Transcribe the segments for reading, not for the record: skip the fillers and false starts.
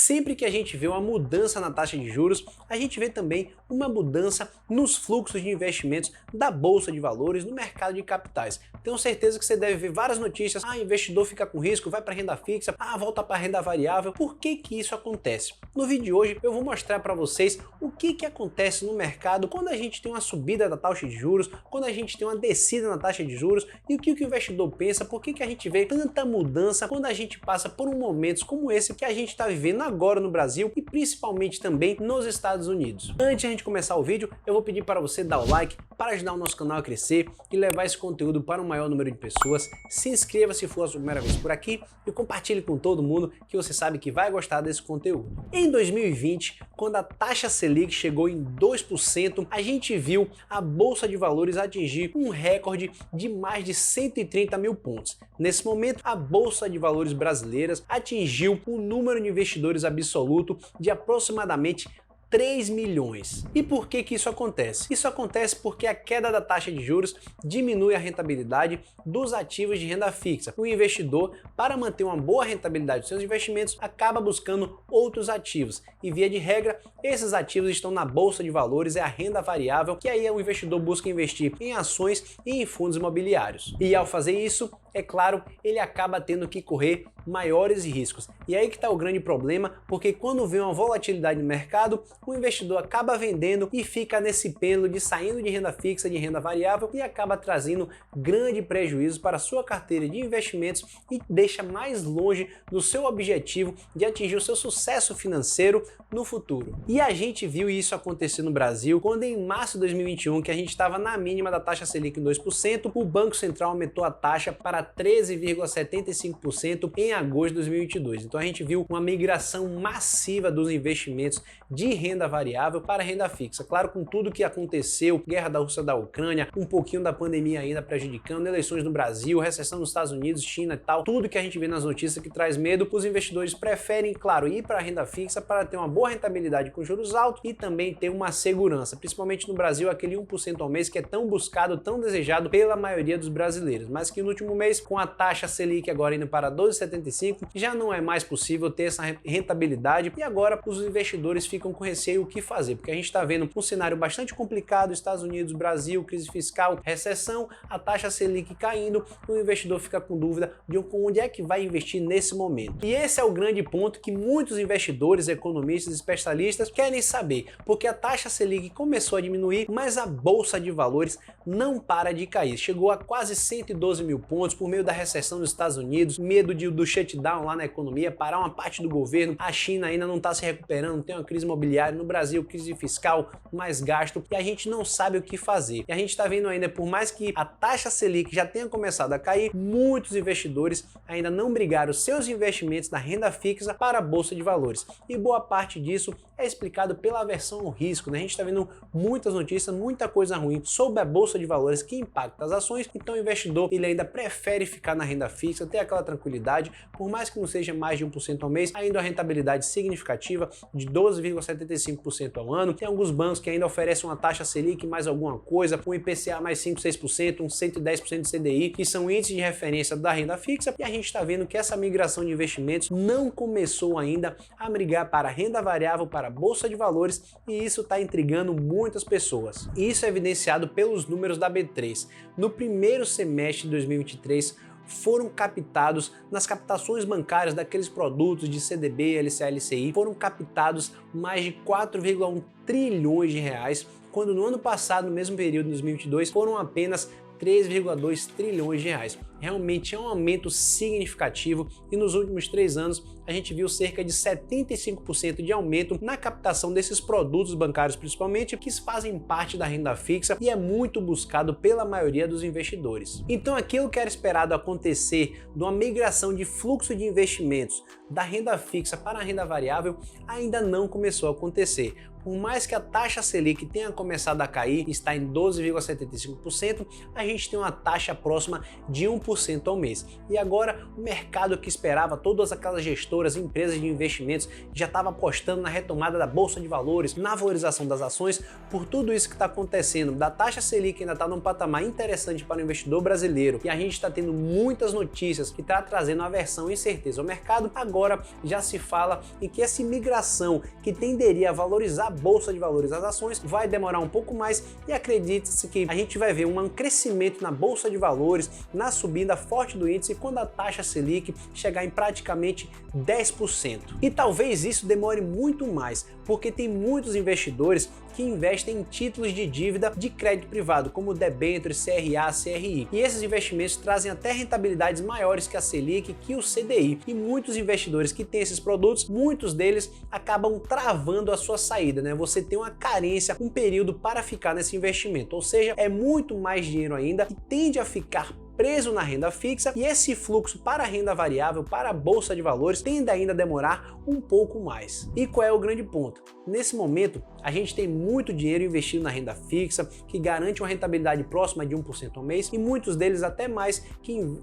Sempre que a gente vê uma mudança na taxa de juros, a gente vê também uma mudança nos fluxos de investimentos da Bolsa de Valores no mercado de capitais. Tenho certeza que você deve ver várias notícias, investidor fica com risco, vai para renda fixa, volta para renda variável. Por que que isso acontece? No vídeo de hoje eu vou mostrar para vocês o que acontece no mercado quando a gente tem uma subida da taxa de juros, quando a gente tem uma descida na taxa de juros e o que o investidor pensa, por que a gente vê tanta mudança quando a gente passa por momentos como esse que a gente está vivendo agora no Brasil e principalmente também nos Estados Unidos. Antes de a gente começar o vídeo, eu vou pedir para você dar o like para ajudar o nosso canal a crescer e levar esse conteúdo para um maior número de pessoas. Se inscreva se for a sua primeira vez por aqui e compartilhe com todo mundo que você sabe que vai gostar desse conteúdo. Em 2020, quando a taxa Selic chegou em 2%, a gente viu a Bolsa de Valores atingir um recorde de mais de 130 mil pontos. Nesse momento, a Bolsa de Valores brasileiras atingiu um número de investidores absoluto de aproximadamente 3 milhões. E por que isso acontece? Isso acontece porque a queda da taxa de juros diminui a rentabilidade dos ativos de renda fixa. O investidor, para manter uma boa rentabilidade dos seus investimentos, acaba buscando outros ativos. E via de regra, esses ativos estão na Bolsa de Valores, é a renda variável, que aí o investidor busca investir em ações e em fundos imobiliários. E ao fazer isso, é claro, ele acaba tendo que correr maiores riscos. E aí que está o grande problema, porque quando vem uma volatilidade no mercado, o investidor acaba vendendo e fica nesse pêndulo de saindo de renda fixa, de renda variável e acaba trazendo grande prejuízo para a sua carteira de investimentos e deixa mais longe do seu objetivo de atingir o seu sucesso financeiro no futuro. E a gente viu isso acontecer no Brasil quando em março de 2021, que a gente estava na mínima da taxa Selic em 2%, o Banco Central aumentou a taxa para 13,75% em agosto de 2022. Então a gente viu uma migração massiva dos investimentos de renda variável para renda fixa. Claro, com tudo que aconteceu, guerra da Rússia da Ucrânia, um pouquinho da pandemia ainda prejudicando, eleições no Brasil, recessão nos Estados Unidos, China e tal, tudo que a gente vê nas notícias que traz medo, os investidores preferem, claro, ir para a renda fixa para ter uma boa rentabilidade com juros altos e também ter uma segurança, principalmente no Brasil, aquele 1% ao mês que é tão buscado, tão desejado pela maioria dos brasileiros, mas que no último mês, com a taxa Selic agora indo para 12,75, já não é mais possível ter essa rentabilidade e agora os investidores ficam com receio o que fazer, porque a gente está vendo um cenário bastante complicado, Estados Unidos, Brasil, crise fiscal, recessão, a taxa Selic caindo, o investidor fica com dúvida de onde é que vai investir nesse momento. E esse é o grande ponto que muitos investidores, economistas, especialistas querem saber, porque a taxa Selic começou a diminuir, mas a Bolsa de Valores não para de cair, chegou a quase 112 mil pontos por meio da recessão dos Estados Unidos, medo do shutdown lá na economia, parar uma parte do governo, a China ainda não está se recuperando, tem uma crise imobiliária, no Brasil crise fiscal, mais gasto e a gente não sabe o que fazer. E a gente está vendo ainda, por mais que a taxa Selic já tenha começado a cair, muitos investidores ainda não brigaram seus investimentos na renda fixa para a Bolsa de Valores. E boa parte disso é explicado pela aversão ao risco, né? A gente está vendo muitas notícias, muita coisa ruim sobre a Bolsa de Valores que impacta as ações, então o investidor ele ainda prefere ficar na renda fixa, ter aquela tranquilidade, por mais que não seja mais de 1% ao mês, ainda uma rentabilidade significativa de 12,75% ao ano. Tem alguns bancos que ainda oferecem uma taxa Selic mais alguma coisa, um IPCA mais 5, 6%, um 110% de CDI, que são índices de referência da renda fixa, e a gente está vendo que essa migração de investimentos não começou ainda a migrar para a renda variável, para a Bolsa de Valores, e isso está intrigando muitas pessoas. E isso é evidenciado pelos números da B3. No primeiro semestre de 2023, foram captados nas captações bancárias daqueles produtos de CDB, LCA, LCI, foram captados mais de 4,1 trilhões de reais, quando no ano passado, no mesmo período, em 2022, foram apenas 3,2 trilhões de reais. Realmente é um aumento significativo e nos últimos 3 anos a gente viu cerca de 75% de aumento na captação desses produtos bancários, principalmente, que fazem parte da renda fixa e é muito buscado pela maioria dos investidores. Então aquilo que era esperado acontecer de uma migração de fluxo de investimentos da renda fixa para a renda variável ainda não começou a acontecer. Por mais que a taxa Selic tenha começado a cair, está em 12,75%, a gente tem uma taxa próxima de 1% 1% ao mês. E agora o mercado que esperava, todas aquelas gestoras, empresas de investimentos, já estava apostando na retomada da Bolsa de Valores, na valorização das ações, por tudo isso que está acontecendo, da taxa Selic ainda está num patamar interessante para o investidor brasileiro, e a gente está tendo muitas notícias que está trazendo aversão e incerteza ao mercado. Agora já se fala em que essa imigração que tenderia a valorizar a Bolsa de Valores, as ações, vai demorar um pouco mais, e acredita-se que a gente vai ver um crescimento na Bolsa de Valores, na subida forte do índice, quando a taxa Selic chegar em praticamente 10%. E talvez isso demore muito mais, porque tem muitos investidores que investem em títulos de dívida de crédito privado, como debêntures, CRA, CRI. E esses investimentos trazem até rentabilidades maiores que a Selic, que o CDI. E muitos investidores que têm esses produtos, muitos deles acabam travando a sua saída, né? Você tem uma carência, um período para ficar nesse investimento, ou seja, é muito mais dinheiro ainda que tende a ficar preso na renda fixa, e esse fluxo para a renda variável, para a Bolsa de Valores, tende ainda a demorar um pouco mais. E qual é o grande ponto? Nesse momento, a gente tem muito dinheiro investido na renda fixa, que garante uma rentabilidade próxima de 1% ao mês, e muitos deles até mais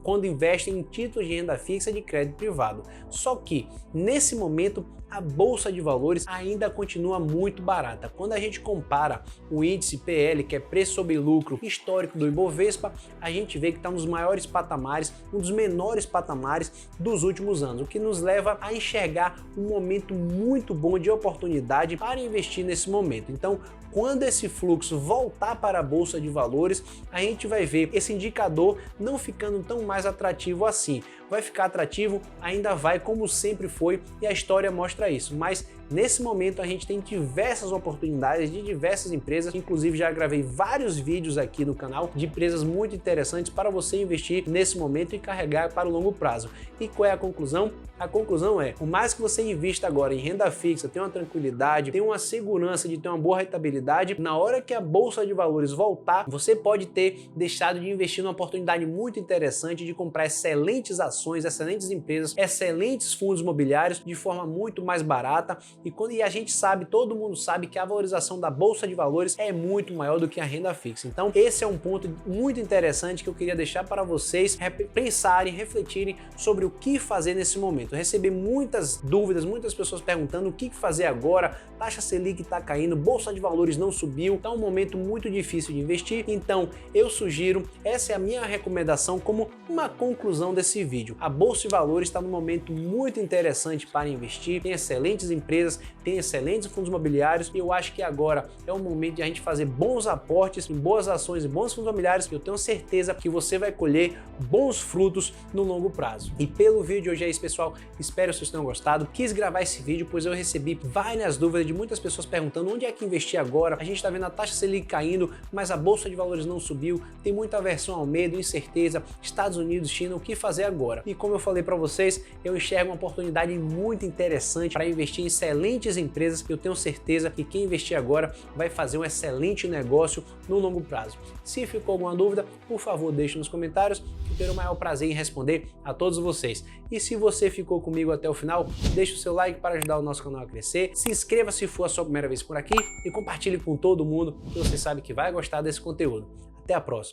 quando investem em títulos de renda fixa de crédito privado. Só que, nesse momento, a Bolsa de Valores ainda continua muito barata. Quando a gente compara o índice PL, que é preço sobre lucro histórico do Ibovespa, a gente vê que está nos maiores patamares, um dos menores patamares dos últimos anos, o que nos leva a enxergar um momento muito bom de oportunidade para investir nesse momento. Então, quando esse fluxo voltar para a Bolsa de Valores, a gente vai ver esse indicador não ficando tão mais atrativo assim. Vai ficar atrativo? Ainda vai, como sempre foi, e a história mostra isso. Mas nesse momento a gente tem diversas oportunidades de diversas empresas, inclusive já gravei vários vídeos aqui no canal de empresas muito interessantes para você investir nesse momento e carregar para o longo prazo. E qual é a conclusão? A conclusão é, por mais que você invista agora em renda fixa, tenha uma tranquilidade, tenha uma segurança de ter uma boa rentabilidade, na hora que a Bolsa de Valores voltar, você pode ter deixado de investir numa oportunidade muito interessante de comprar excelentes ações, excelentes empresas, excelentes fundos imobiliários de forma muito mais barata. E a gente sabe, todo mundo sabe que a valorização da Bolsa de Valores é muito maior do que a renda fixa. Então esse é um ponto muito interessante que eu queria deixar para vocês pensarem, refletirem sobre o que fazer nesse momento. Eu recebi muitas dúvidas, muitas pessoas perguntando o que fazer agora, taxa Selic está caindo, Bolsa de Valores não subiu, está um momento muito difícil de investir. Então eu sugiro, essa é a minha recomendação como uma conclusão desse vídeo. A Bolsa de Valores está num momento muito interessante para investir, tem excelentes empresas, tem excelentes fundos imobiliários, e eu acho que agora é o momento de a gente fazer bons aportes em boas ações e bons fundos imobiliários, que eu tenho certeza que você vai colher bons frutos no longo prazo. E pelo vídeo de hoje é isso, pessoal. Espero que vocês tenham gostado. Quis gravar esse vídeo pois eu recebi várias dúvidas de muitas pessoas perguntando onde é que investir agora. A gente está vendo a taxa Selic caindo, mas a Bolsa de Valores não subiu, tem muita aversão ao medo, incerteza, Estados Unidos, China, o que fazer agora? E como eu falei para vocês, eu enxergo uma oportunidade muito interessante para investir em excelentes empresas, que eu tenho certeza que quem investir agora vai fazer um excelente negócio no longo prazo. Se ficou alguma dúvida, por favor, deixe nos comentários, que eu terei o maior prazer em responder a todos vocês. E se você ficou comigo até o final, deixe o seu like para ajudar o nosso canal a crescer, se inscreva se for a sua primeira vez por aqui e compartilhe com todo mundo, que você sabe que vai gostar desse conteúdo. Até a próxima!